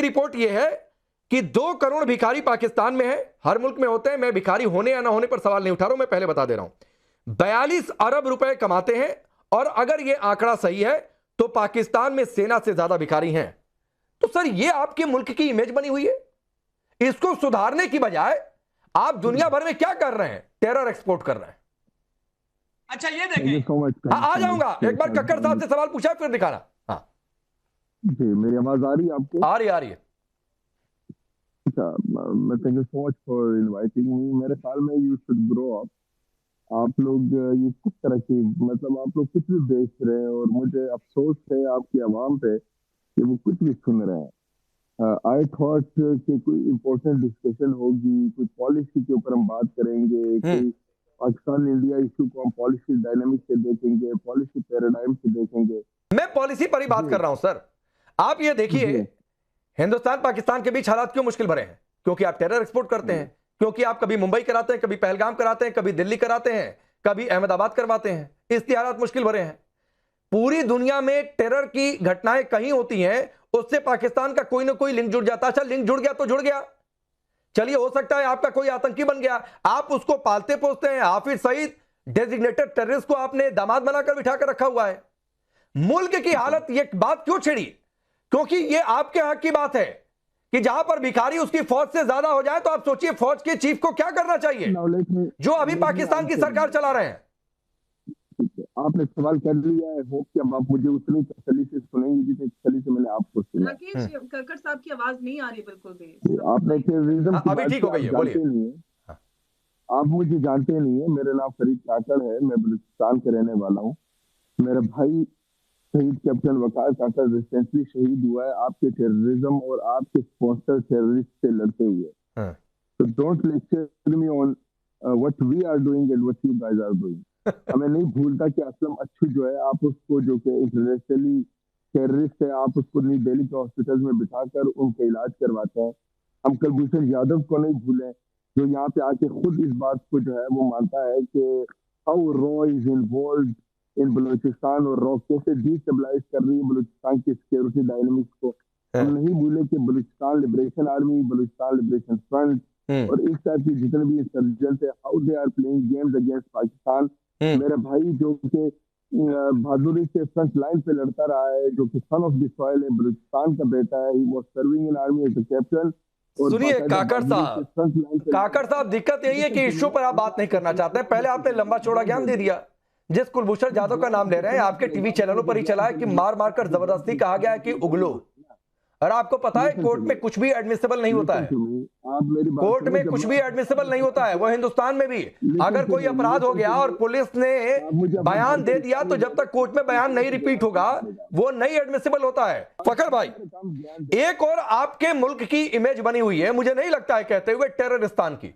Report यह है कि 2 करोड़ भिखारी पाकिस्तान में है, हर मुल्क में होते हैं। मैं भिखारी होने या ना होने पर सवाल नहीं उठा रहा हूं, मैं पहले बता दे रहा हूं। 42 अरब रुपए कमाते हैं, और अगर यह आंकड़ा सही है तो पाकिस्तान में सेना से ज्यादा भिखारी हैं। तो सर, यह आपके मुल्क की इमेज बनी हुई है। इसको सुधारने की बजाय आप दुनिया भर में क्या कर रहे हैं? टेरर एक्सपोर्ट कर रहे हैं। अच्छा, ये देखें, आ जाऊंगा। एक बार कक्कड़ साहब से सवाल पूछा, फिर दिखाना। हाँ जी, मेरी आवाज आ रही है आपको? आ रही है। अच्छा, मैं thank you so much for inviting me. मेरे ख्याल में यू शुड ग्रो अप। आप लोग ये किस तरह की, मतलब आप लोग कुछ भी बेच रहे हैं, और मुझे अफसोस है आपकी आवाम पे कि वो कुछ भी सुन रहे हैं। आई थॉट कि कोई इम्पोर्टेंट डिस्कशन होगी, कोई पॉलिसी के ऊपर हम बात करेंगे, कोई पाकिस्तान इंडिया इशू को हम पॉलिसी डायनामिक से देखेंगे, पॉलिसी पैराडाइम से देखेंगे। मैं पॉलिसी पर ही बात कर रहा हूं सर। आप ये देखिए, हिंदुस्तान पाकिस्तान के बीच हालात क्यों मुश्किल भरे हैं? क्योंकि आप टेरर एक्सपोर्ट करते हैं, क्योंकि आप कभी मुंबई कराते हैं, कभी पहलगाम कराते हैं, कभी दिल्ली कराते हैं, कभी अहमदाबाद करवाते हैं, इसलिए हालात मुश्किल भरे हैं। पूरी दुनिया में टेरर की घटनाएं कहीं होती हैं, उससे पाकिस्तान का कोई ना कोई लिंक जुड़ जाता है। अच्छा, लिंक जुड़ गया तो जुड़ गया, चलिए हो सकता है आपका कोई आतंकी बन गया, आप उसको पालते पोसते हैं। हाफिज सईद डेजिग्नेटेड टेररिस्ट को आपने दामाद बनाकर बिठा कर रखा हुआ है। मुल्क की हालत, ये बात क्यों छिड़ी? क्योंकि ये आपके हक की बात है कि जहां पर भिखारी उसकी फौज से ज्यादा हो जाए, तो आप सोचिए फौज के चीफ को क्या करना चाहिए, जो अभी पाकिस्तान की सरकार चला रहे हैं। आपने सवाल कर लिया है, होप कि अब आप मुझे उतनी तसल्ली से सुनेंगे जितनी तसल्ली से मैंने आपको सुना। राकेश कक्कड़ साहब की आवाज नहीं आ रही बिल्कुल भी। आपने टेररिज्म की अभी बात ठीक हो गई है, बोलिए। नहीं है, आप मुझे जानते नहीं है। मेरा नाम फरीद काकड़ है, मैं बलूचिस्तान के रहने वाला हूँ। मेरा भाई शहीद कैप्टन वकार काकड़ रिसेंटली शहीद हुआ है आपके टेररिज्म और आपके स्पॉन्सर टेररिस्ट से लड़ते हुए। तो don't lecture me on what we are doing and what you guys are doing. हमें नहीं भूलता कि असलम अच्छू जो है, आप उसको, जो कि इंटरनेशनली टेररिस्ट है, आप उसको नई दिल्ली के हॉस्पिटल में बिठाकर उनका इलाज करवाते हैं। हम कुलभूषण यादव को नहीं भूले, जो यहाँ पे आके खुद इस बात को जो है वो मानता है कि how raw is involve in Balochistan, और रॉ कैसे डिस्टेबलाइज कर रही है बलूचिस्तान की सिक्योरिटी डायनामिक्स को। हम नहीं भूले कि Balochistan liberation army, Balochistan liberation front और इस टाइप की जितने भी इंसर्जेंट है, how they are playing games against Pakistan. मेरा भाई जो कि बहादुरी से फ्रंट लाइन पे लड़ता रहा है, जो कि सन ऑफ द सॉइल है, बलूचिस्तान का बेटा है, he was serving in army as a captain. सुनिए काकड़ साहब, दिक्कत यही है कि इश्यू पर आप बात नहीं करना चाहते हैं। पहले आपने लंबा चौड़ा ज्ञान दे दिया। जिस कुलभूषण यादव का नाम ले रहे हैं, आपके टीवी चैनलों पर ही चला है कि मार मार कर जबरदस्ती कहा गया है कि उगलो। और आपको पता है कोर्ट में कुछ भी एडमिसिबल नहीं होता है। कोर्ट में कुछ भी एडमिसिबल नहीं होता है। वो हिंदुस्तान में भी अगर कोई अपराध हो गया और पुलिस ने बयान दे दिया, तो जब तक कोर्ट में बयान नहीं रिपीट होगा वो नहीं एडमिसिबल होता है। फखर भाई, एक और आपके मुल्क की इमेज बनी हुई है, मुझे नहीं लगता है कहते हुए, टेररिस्तान की।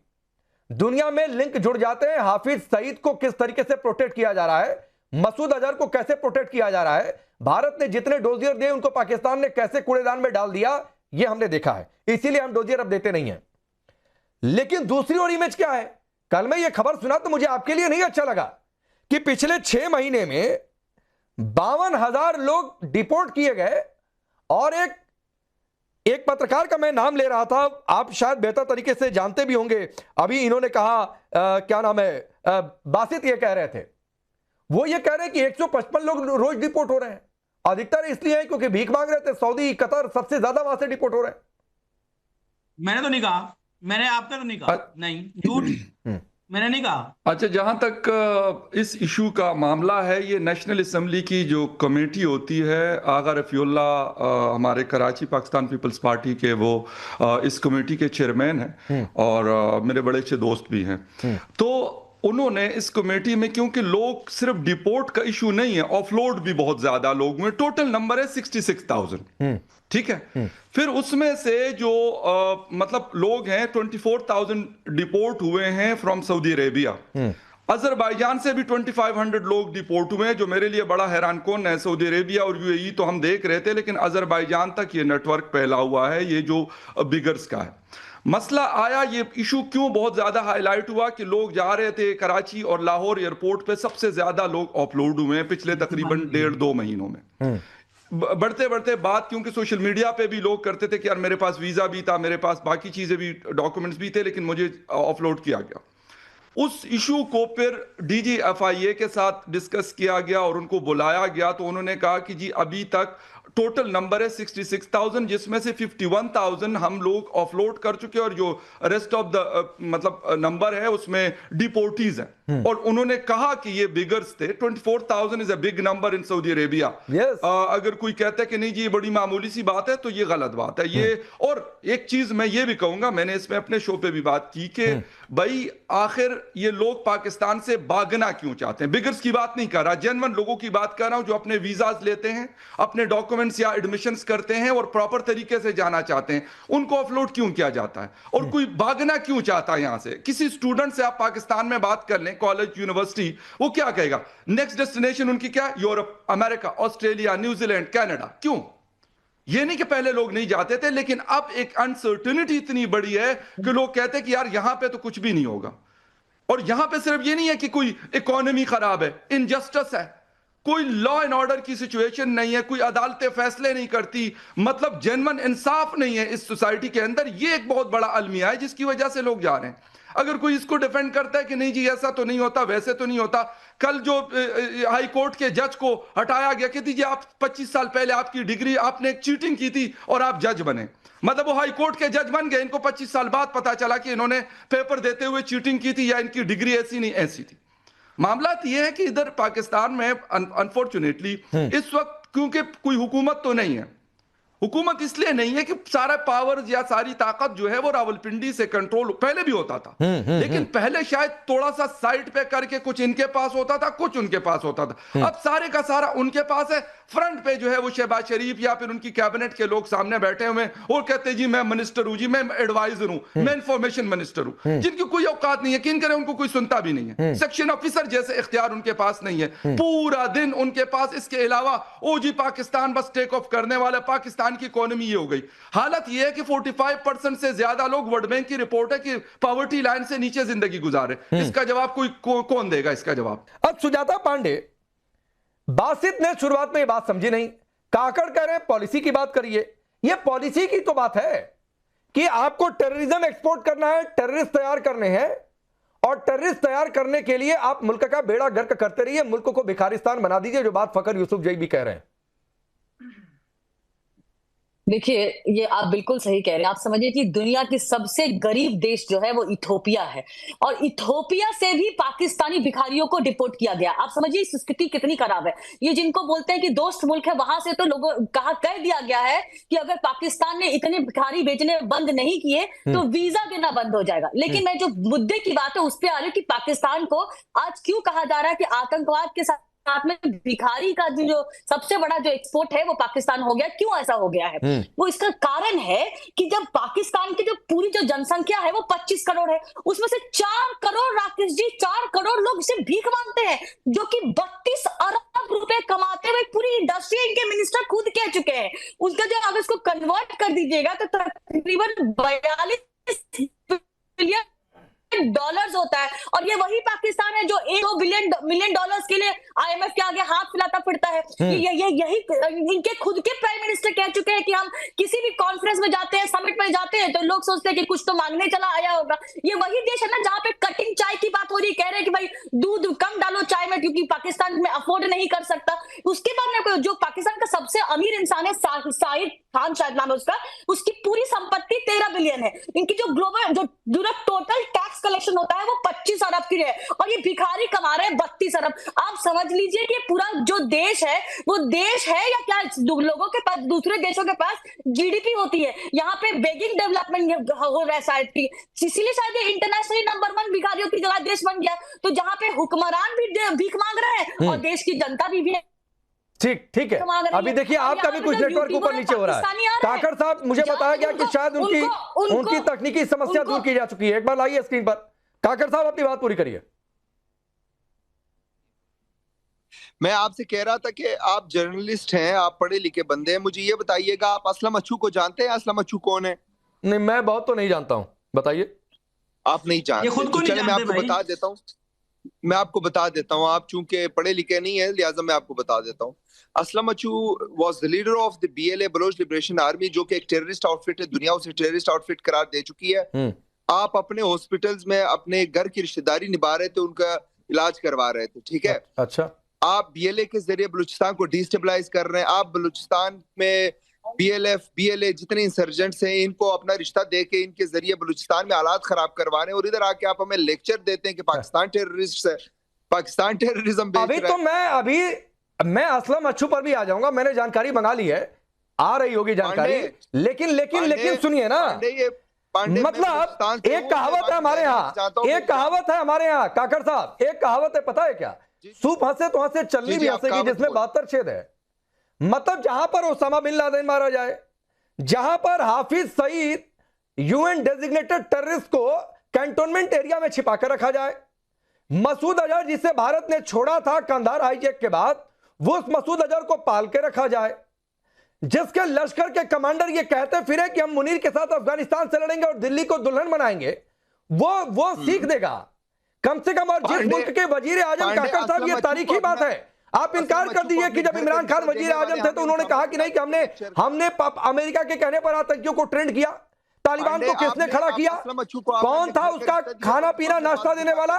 दुनिया में लिंक जुड़ जाते हैं। हाफिज सईद को किस तरीके से प्रोटेक्ट किया जा रहा है, मसूद अजहर को कैसे प्रोटेक्ट किया जा रहा है, भारत ने जितने डोजियर दिए उनको पाकिस्तान ने कैसे कूड़ेदान में डाल दिया, यह हमने देखा है। इसीलिए हम डोजियर अब देते नहीं हैं। लेकिन दूसरी ओर इमेज क्या है? कल मैं यह खबर सुना तो मुझे आपके लिए नहीं अच्छा लगा कि पिछले 6 महीने में 52,000 लोग डिपोर्ट किए गए। और एक पत्रकार का मैं नाम ले रहा था, आप शायद बेहतर तरीके से जानते भी होंगे। अभी इन्होंने कहा, क्या नाम है, बासित ये कह रहे थे, वो ये कह रहे हैं कि 155 लोग रोज डिपोर्ट हो रहे हैं। अधिकतर इसलिए है क्योंकि भीख मांग रहे थे। सऊदी, कतर सबसे ज्यादा वहां से डिपोर्ट हो रहे हैं। मैंने तो नहीं कहा, मैंने आपने तो नहीं कहा, नहीं झूठ, मैंने नहीं कहा। अच्छा, जहां तक इस इशू का मामला है, ये नेशनल असेंबली की जो कमेटी होती है, आगा रफीउल्ला हमारे कराची पाकिस्तान पीपल्स पार्टी के, वो इस कमेटी के चेयरमैन हैं और मेरे बड़े अच्छे दोस्त भी हैं। तो उन्होंने इस कमेटी में, क्योंकि लोग सिर्फ डिपोर्ट का इशू नहीं है, ऑफलोड भी बहुत ज्यादा लोग में, टोटल नंबर है 66,000, ठीक है। फिर उसमें से जो मतलब लोग हैं 24,000 डिपोर्ट हुए हैं फ्रॉम सऊदी अरेबिया। अजरबैजान से भी 2500 लोग डिपोर्ट हुए हैं, जो मेरे लिए बड़ा हैरान कौन है। सऊदी अरेबिया और यूएई तो हम देख रहे थे, लेकिन अजरबैजान तक ये नेटवर्क फैला हुआ है, ये जो बिगर्स का है। मसला आया, ये इशू क्यों बहुत ज्यादा हाईलाइट हुआ कि लोग जा रहे थे कराची और लाहौर एयरपोर्ट पे, सबसे ज्यादा लोग ऑफलोड हुए हैं पिछले तकरीबन 1.5-2 महीनों में। बढ़ते बढ़ते बात, क्योंकि सोशल मीडिया पे भी लोग करते थे कि यार मेरे पास वीजा भी था, मेरे पास बाकी चीजें भी, डॉक्यूमेंट्स भी थे, लेकिन मुझे ऑफलोड किया गया। उस इशू को फिर DGFIA के साथ डिस्कस किया गया और उनको बुलाया गया, तो उन्होंने कहा कि जी अभी तक टोटल नंबर है 66,000, जिसमें से 51,000 हम लोग ऑफलोड कर चुके हैं और जो रेस्ट ऑफ द मतलब नंबर है उसमें डिपोर्टीज हैं। और उन्होंने कहा कि ये बिगर्स थे। 24,000 is a big number in Saudi Arabia. अगर कोई कहता है कि नहीं जी ये बड़ी मामूली सी बात है, तो ये गलत बात है ये। और एक चीज मैं ये भी कहूंगा, मैंने इसमें अपने शो पे भी बात की कि भाई आखिर ये लोग पाकिस्तान से भागना क्यों चाहते हैं। बिगर्स की बात नहीं कर रहा, जेन्युइन लोगों की बात कर रहा हूं, जो अपने वीजाज लेते हैं, अपने डॉक्यूमेंट्स या एडमिशंस करते हैं और प्रॉपर तरीके से जाना चाहते हैं, उनको ऑफलोड क्यों किया जाता है। और कोई भागना क्यों चाहता है यहां से। किसी स्टूडेंट से आप पाकिस्तान में बात कर लें, कॉलेज, यूनिवर्सिटी, वो क्या कहेगा, नेक्स्ट डेस्टिनेशन उनकी क्या, Europe, America, Australia, New Zealand, Canada. क्यों? ये नहीं कि पहले लोग नहीं जाते थे, लेकिन अब एक अनसर्टेनिटी इतनी बड़ी है कि लोग कहते हैं कि यार यहां पे तो कुछ भी नहीं होगा। और यहां पे सिर्फ ये नहीं है कि कोई इकोनॉमी खराब है, इनजस्टिस है, कोई लॉ एंड ऑर्डर की सिचुएशन नहीं है, कोई अदालतें फैसले नहीं करती, मतलब जेन्युइन इंसाफ नहीं है इस सोसाइटी के अंदर। ये एक बहुत बड़ा अलमिया है जिसकी वजह से लोग जा रहे हैं। अगर कोई इसको डिफेंड करता है कि नहीं जी ऐसा तो नहीं होता, वैसे तो नहीं होता, कल जो हाई कोर्ट के जज को हटाया गया कि दीजिए आप 25 साल पहले आपकी डिग्री, आपने चीटिंग की थी और आप जज बने, मतलब वो हाई कोर्ट के जज बन गए, इनको 25 साल बाद पता चला कि इन्होंने पेपर देते हुए चीटिंग की थी या इनकी डिग्री ऐसी नहीं ऐसी थी। मामला यह है कि इधर पाकिस्तान में अनफॉर्चुनेटली इस वक्त क्योंकि कोई हुकूमत तो नहीं है, हुकूमत इसलिए नहीं है कि सारा पावर या सारी ताकत जो है वो रावलपिंडी से कंट्रोल पहले भी होता था, लेकिन पहले शायद थोड़ा सा साइड पे करके कुछ इनके पास होता था, कुछ उनके पास होता था। अब सारे का सारा उनके पास है। फ्रंट पे जो है वो शहबाज शरीफ या फिर उनकी कैबिनेट के लोग सामने बैठे हुए और कहते हैं जी मैं मिनिस्टर हूं, जी मैं एडवाइजर हूं, मैं इंफॉर्मेशन मिनिस्टर हूं, जिनकी कोई औकात नहीं है, किन करे उनको कोई सुनता भी नहीं है। सेक्शन ऑफिसर जैसे इख्तियार उनके पास नहीं है, पूरा दिन उनके पास। इसके अलावा ओ जी पाकिस्तान बस टेक ऑफ करने वाला, पाकिस्तान की इकोनॉमी ये हो गई। हालत ये है कि 45% से ज्यादा लोग, वर्ल्ड बैंक की रिपोर्ट है कि पॉवर्टी लाइन से नीचे जिंदगी गुजारे। इसका जवाब कौन देगा इसका जवाब? अब सुजाता पांडे, बासित ने शुरुआत में ये बात समझी नहीं, काकड़ कह रहे हैं पॉलिसी की बात करिए। ये पॉलिसी की तो बात है कि आपको टेररिज्म एक्सपोर्ट करना है, टेररिस्ट तैयार करने हैं, और टेररिस्ट तैयार करने के लिए आप मुल्क का बेड़ा गर्क करते रहिए, मुल्क को भिखारिस्तान बना दीजिए, जो बात फकर यूसुफ जई भी कह रहे हैं। देखिए, ये आप बिल्कुल सही कह रहे हैं। आप समझिए कि दुनिया की सबसे गरीब देश जो है वो इथोपिया है, और इथोपिया से भी पाकिस्तानी भिखारियों को डिपोर्ट किया गया। आप समझिए इस स्थिति कितनी खराब है। ये जिनको बोलते हैं कि दोस्त मुल्क है, वहां से तो लोगों कह दिया गया है कि अगर पाकिस्तान ने इतने भिखारी भेजने बंद नहीं किए तो वीजा देना बंद हो जाएगा। लेकिन मैं जो मुद्दे की बात है उस पर आ रही हूँ कि पाकिस्तान को आज क्यों कहा जा रहा है कि आतंकवाद के साथ में भिखारी का जो सबसे बड़ा जो एक्सपोर्ट है वो पाकिस्तान हो गया। क्यों ऐसा हो गया है? वो इसका कारण है कि जब पाकिस्तान की जो पूरी जो जनसंख्या है वो 25 करोड़ है, उसमें से 4 करोड़, राकेश जी, 4 करोड़ लोग इसे भीख मांगते हैं, जो कि 32 अरब रुपए कमाते हुए पूरी इंडस्ट्री, इनके मिनिस्टर खुद कह चुके हैं। उसका जो अगर इसको कन्वर्ट कर दीजिएगा तो तकरीबन 42 बिलियन डॉलर्स होता है। और ये वही पाकिस्तान है जो 1 मिलियन डॉलर्स के लिए IMF के आगे हाथ फैलाता फिरता है। यही इनके खुद के प्राइम मिनिस्टर कह चुके हैं कि हम किसी भी कॉन्फ्रेंस में जाते हैं, समिट में जाते हैं, तो लोग सोचते हैं कि कुछ तो मांगने चला आया होगा। ये वही देश है ना जहां पे कटिंग चाय की बात हो रही, कह रहे हैं कि भाई दूध कम डालो चाय में क्योंकि पाकिस्तान में अफोर्ड नहीं कर सकता। उसके बाद में जो पाकिस्तान का सबसे अमीर इंसान है, साहिद खान शायद नाम है उसका, उसकी पूरी संपत्ति 13 बिलियन है। इनकी जो ग्लोबल जो टोटल टैक्स कलेक्शन होता है वो 25 अरब की है, और ये भिखारी कमा रहे हैं 32 अरब। आप समझ लीजिए कि पूरा जो देश है वो देश है या क्या? लोगों के पास, दूसरे देशों के पास GDP होती है, यहाँ पे बेगिंग डेवलपमेंट हो रहा है शायद, इसीलिए शायद ये इंटरनेशनली नंबर 1 भिखारियों की जगह देश बन गया। तो जहाँ पे हुक्मरान भी भीख मांग रहे हैं और देश की जनता भी ठीक है। अभी देखिए आपका भी कुछ नेटवर्क ऊपर नीचे हो रहा है। काकड़ साहब, मुझे बताया गया कि शायद उनकी तकनीकी समस्या दूर की जा चुकी है। एक बार लाइए स्क्रीन पर। काकड़ साहब अपनी बात पूरी करिए। मैं आपसे कह रहा था कि आप जर्नलिस्ट हैं, आप पढ़े लिखे बंदे हैं, मुझे ये बताइएगा आप असलम अच्छू को जानते हैं? असलम अच्छू कौन है? नहीं, मैं बहुत तो नहीं जानता हूं, बताइए। आप नहीं जानते? खुद को नहीं चले मैं आपको भाई। बता देता हूं। मैं आपको बता देता हूँ, आप चूंकि पढ़े लिखे नहीं है लिहाजा मैं आपको बता देता हूँ। Aslam Machu was the leader of the BLA Baloch liberation army, जो कि एक टेररिस्ट आउटफिट है, दुनिया उसे टेररिस्ट आउटफिट करार दे चुकी है। आप अपने हॉस्पिटल्स में अपने घर की रिश्तेदारी निभा रहे थे, उनका इलाज करवा रहे थे, ठीक है। अच्छा, आप BLA के जरिए बलूचिस्तान को डिस्टेबलाइज कर रहे हैं। आप बलूचिस्तान में BLF BLA जितने इंसर्जेंट्स हैं इनको अपना रिश्ता दे के इनके जरिए बलूचिस्तान में हालात खराब करवा रहे हैं, और इधर आके आप हमें लेक्चर देते हैं कि पाकिस्तान टेररिस्ट है, पाकिस्तान टेररिज्म अभी तो मैं असलम अच्छू पर भी आ जाऊंगा, मैंने जानकारी मंगा ली है, आ रही होगी जानकारी। लेकिन सुनिए ना, मतलब एक कहावत है हमारे यहाँ, काकड़ साहब, एक कहावत है, पता है क्या? सूप हंसे तो हंसे, चलनी भी हंसेगी, जिसमें 72 छेद है। मतलब जहां पर ओसामा बिन लादेन मारा जाए, जहां पर Hafiz Saeed UN designated terrorist को कैंटोनमेंट एरिया में छिपा कर रखा जाए, मसूद अजहर जिसे भारत ने छोड़ा था कंधार हाईजैक के बाद, वो उस मसूद अजहर को पाल के रखा जाए, जिसके लश्कर के कमांडर ये कहते फिरे कि हम मुनीर के साथ अफगानिस्तान से लड़ेंगे और दिल्ली को दुल्हन बनाएंगे, वो सीख देगा कम से कम। और जिस मुल्क के वजीर आजम, काकर साहब, ये तारीखी बात है, आप इनकार कर दीजिए कि जब इमरान खान वजीर आजम थे तो उन्होंने कहा कि नहीं कि हमने अमेरिका के कहने पर आतंकियों को ट्रेंड किया। तालिबान को किसने खड़ा किया? कौन था उसका खाना पीना नाश्ता देने वाला?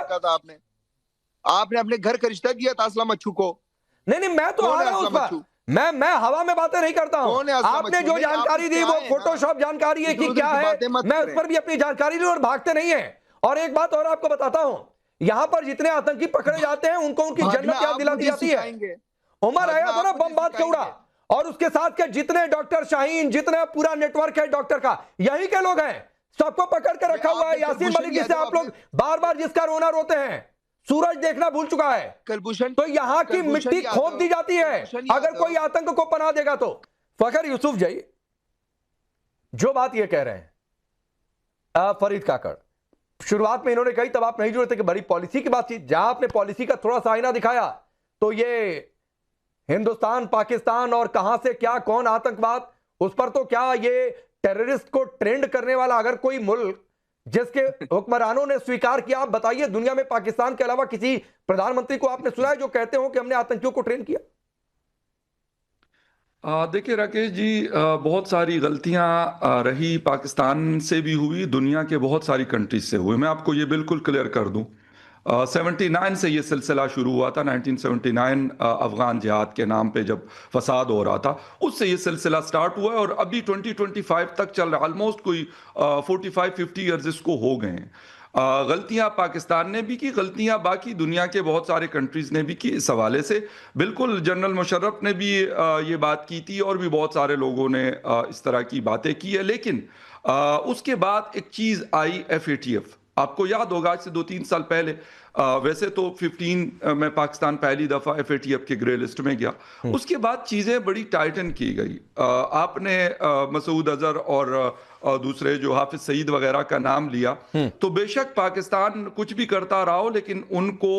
आपने अपने घर का रिश्ता किया था असलम अच्छू को? नहीं, मैं तो आ रहा हूं उस पर, मैं हवा में बातें नहीं करता हूं। आपने जो जानकारी दी वो फोटोशॉप जानकारी है कि क्या है, मैं उस पर भी अपनी जानकारी ली और भागते नहीं है। और एक बात और आपको बताता हूं, यहां पर जितने आतंकी पकड़े जाते हैं उनको उनकी जन्नत याद दिला दी जाती है। उमर आया था ना बम बात चौड़ा, और उसके साथ के जितने डॉक्टर शाहीन, जितने पूरा नेटवर्क है डॉक्टर का, यही के लोग हैं, सबको पकड़ कर रखा हुआ है। यासीन मलिक जिसे आप लोग बार बार जिसका रोना रोते हैं, सूरज देखना भूल चुका है, तो यहां की मिट्टी खोद दी जाती है अगर कोई आतंक को पनाह देगा तो। फखर यूसुफ जी जो बात ये कह रहे हैं फरीद काकड़, शुरुआत में इन्होंने कही, तब आप नहीं जुड़े थे कि बड़ी पॉलिसी की बात थी। जहां आपने पॉलिसी का थोड़ा सा आईना दिखाया तो ये हिंदुस्तान पाकिस्तान और कहां से क्या कौन आतंकवाद, उस पर तो क्या ये टेररिस्ट को ट्रेंड करने वाला अगर कोई मुल्क जिसके हुक्मरानों ने स्वीकार किया, आप बताइए दुनिया में पाकिस्तान के अलावा किसी प्रधानमंत्री को आपने सुना है जो कहते हो कि हमने आतंकियों को ट्रेन किया? देखिए राकेश जी, बहुत सारी गलतियां रही, पाकिस्तान से भी हुई, दुनिया के बहुत सारी कंट्रीज से हुई। मैं आपको ये बिल्कुल क्लियर कर दूं, 79 से ये सिलसिला शुरू हुआ था। 1979 अफगान जिहाद के नाम पे जब फसाद हो रहा था, उससे ये सिलसिला स्टार्ट हुआ है और अभी 2025 तक चल रहा है। ऑलमोस्ट कोई 45-50 ईयर्स इसको हो गए हैं। गलतियां पाकिस्तान ने भी की, गलतियां बाकी दुनिया के बहुत सारे कंट्रीज ने भी की। इस हवाले से बिल्कुल जनरल मुशर्रफ ने भी ये बात की थी और भी बहुत सारे लोगों ने इस तरह की बातें की है। लेकिन उसके बाद एक चीज़ आई, FATF। आपको याद होगा आज से 2-3 साल पहले, वैसे तो 15 में पाकिस्तान पहली दफ़ा FATF के ग्रे लिस्ट में गया। उसके बाद चीज़ें बड़ी टाइटन की गई। आपने मसूद अजहर और दूसरे जो हाफिज सईद वगैरह का नाम लिया, तो बेशक पाकिस्तान कुछ भी करता रहा हो, लेकिन उनको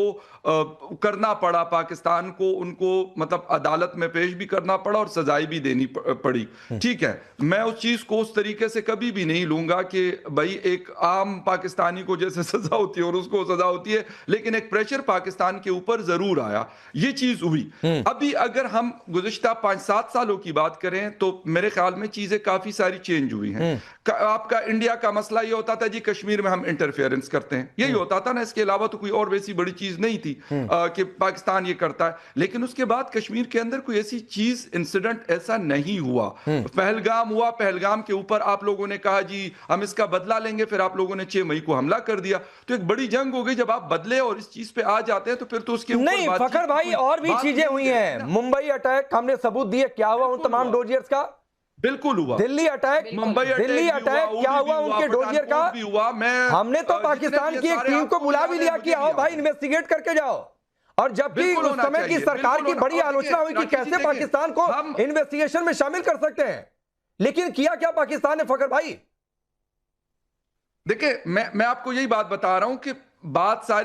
करना पड़ा, पाकिस्तान को उनको मतलब अदालत में पेश भी करना पड़ा और सजाई भी देनी पड़ी। ठीक है, मैं उस चीज़ को उस तरीके से कभी भी नहीं लूंगा कि भाई एक आम पाकिस्तानी को जैसे सजा होती है और उसको सजा होती है, लेकिन एक प्रेशर पाकिस्तान के ऊपर जरूर आया, ये चीज हुई। अभी अगर हम गुज़िश्ता 5-7 सालों की बात करें तो मेरे ख्याल में चीजें काफी सारी चेंज हुई हैं। आपका इंडिया का मसला ये होता था जी कश्मीर में हम इंटरफेरेंस करते हैं, यही होता था ना, इसके अलावा तो कोई और वैसी बड़ी चीज नहीं थी कि पाकिस्तान ये करता है। लेकिन उसके बाद कश्मीर के अंदर कोई ऐसी चीज, इंसिडेंट ऐसा नहीं हुआ। पहलगाम हुआ, पहलगाम के ऊपर आप लोगों ने कहा जी हम इसका बदला लेंगे, फिर आप लोगों ने 6 मई को हमला कर दिया, तो एक बड़ी जंग हो गई। जब आप बदले और इस चीज पे आ जाते हैं तो फिर तो उसके नहीं फखर भाई, और भी चीजें हुई हैं। मुंबई अटैक हमने सबूत दिए, क्या हुआ उन तमाम डोजियर्स का? बिल्कुल हुआ। दिल्ली अटैक, दिल्ली अटैक क्या हुआ उनके डोजियर का? हमने तो पाकिस्तान की एक टीम को बुला भी लिया कि आओ भाई इन्वेस्टिगेट करके जाओ। और जब भी उस समय की सरकार की बड़ी आलोचना हुई कि कैसे पाकिस्तान को इन्वेस्टिगेशन में शामिल कर सकते हैं, लेकिन किया क्या पाकिस्तान ने फखर भाई? देखिए मैं आपको यही बात बता रहा हूं कि बात सारी